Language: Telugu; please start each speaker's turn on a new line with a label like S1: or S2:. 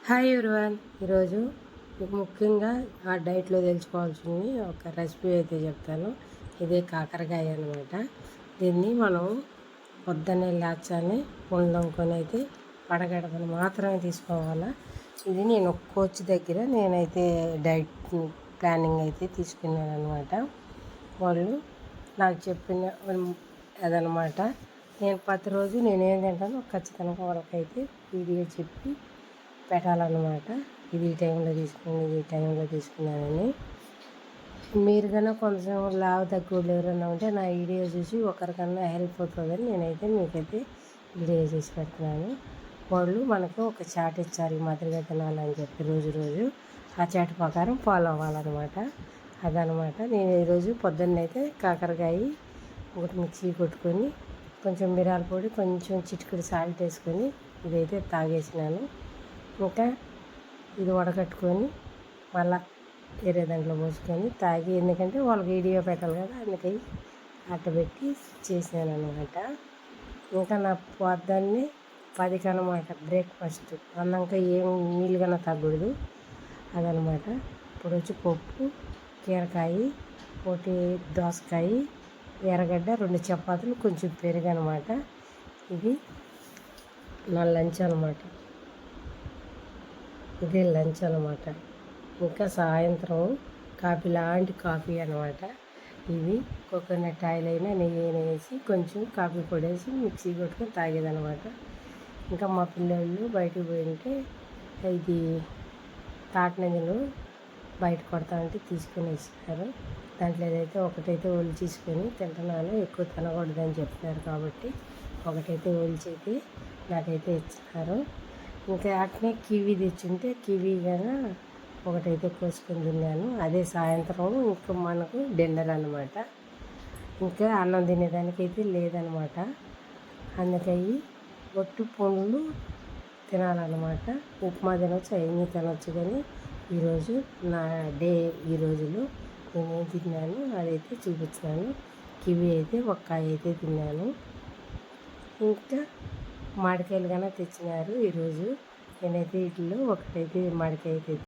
S1: Hi everyone. ఈరోజు మీకు ముఖ్యంగా ఆ డైట్లో తెలుసుకోవాల్సింది ఒక రెసిపీ అయితే చెప్తాను. ఇదే కాకరకాయ అనమాట. దీన్ని మనం పొద్దున్నే లేచానే వండుకొని అయితే పడగడపను మాత్రమే తీసుకోవాలా. ఇది నేను ఒక కోచ్ దగ్గర నేనైతే డైట్ ప్లానింగ్ అయితే తీసుకున్నాను అనమాట. వాళ్ళు నాకు చెప్పిన అదనమాట. నేను ప్రతిరోజు నేనేం తింటానో ఖచ్చితంగా వాళ్ళకైతే వీడియో చెప్పి పెట్టాలన్నమాట. ఇది ఈ టైంలో తీసుకుని ఇది ఈ టైంలో తీసుకున్నానని. మీరు కన్నా కొంచెం లావు తక్కువలు ఎవరైనా ఉంటే నా వీడియో చూసి ఒకరికన్నా హెల్ప్ అవుతుందని నేనైతే మీకైతే వీడియో చేసి పెడుతున్నాను. వాళ్ళు మనకు ఒక చాట్ ఇచ్చారు ఈ మాదిరిగా తినాలని చెప్పి రోజు ఆ చాట్ ప్రకారం ఫాలో అవ్వాలన్నమాట. అదనమాట. నేను ఈరోజు పొద్దున్నైతే కాకరకాయ ఒకటి మిక్సీ కొట్టుకొని కొంచెం మిరియాల పొడి కొంచెం చిటికెడు సాల్ట్ వేసుకొని ఇదైతే తాగేసినాను. ఇంకా ఇది వడకట్టుకొని మళ్ళా వేరే దాంట్లో పోసుకొని తాగి, ఎందుకంటే వాళ్ళకి వీడియో పెట్టాలి కదా, అందుకని అట్టబెట్టి చేసాను అనమాట. ఇంకా నా పొద్దున్నే 10కి అనమాట బ్రేక్ఫాస్ట్. అన్నాక ఏం నీళ్ళు కన్నా తగ్గకూడదు అదనమాట. ఇప్పుడు వచ్చి పప్పు, కీరకాయ, ఒకటి దోసకాయ, ఎర్రగడ్డ, 2 చపాతీలు, కొంచెం పెరుగు అనమాట. ఇది నా లంచ్ అనమాట. ఇది లంచ్ అనమాట. ఇంకా సాయంత్రం కాఫీ లాంటి కాఫీ అనమాట. ఇవి కోకోనట్ ఆయిల్ అయినా నెయ్యి అయినా వేసి కొంచెం కాఫీ పొడి వేసి మిక్సీ కొట్టుకొని తాగేదనమాట. ఇంకా మా పిల్లలు బయటకు పోయింటే ఇది తాటినంజలు బయట కొడతా ఉంటే తీసుకొని ఇచ్చినారు. దాంట్లో ఏదైతే ఒకటైతే ఒలిచేసుకొని తింటున్నాను, ఎక్కువ తినకూడదని చెప్తున్నారు కాబట్టి ఒకటైతే ఒలిచైతే నాకైతే ఇచ్చినారు. ఇంకా అట్నే కివీ తెచ్చుంటే కివీ కానీ ఒకటైతే కోసుకొని తిన్నాను. అదే సాయంత్రం ఇంకా మనకు డిన్నర్ అనమాట. ఇంకా అన్నం తినేదానికైతే లేదనమాట. అందుకని ఒట్టు పండ్లు తినాలన్నమాట. ఉప్మా తినొచ్చు, అవన్నీ తినొచ్చు. కానీ ఈరోజు నా డే, ఈ రోజులో నేనేం తిన్నాను అదైతే చూపించాను. కివీ అయితే ఒక కాయ అయితే తిన్నాను. ఇంకా మామిడికాయలు కన్నా తెచ్చినారు ఈరోజు. నేనైతే వీటిలో ఒకటైతే మామిడికాయ అయితే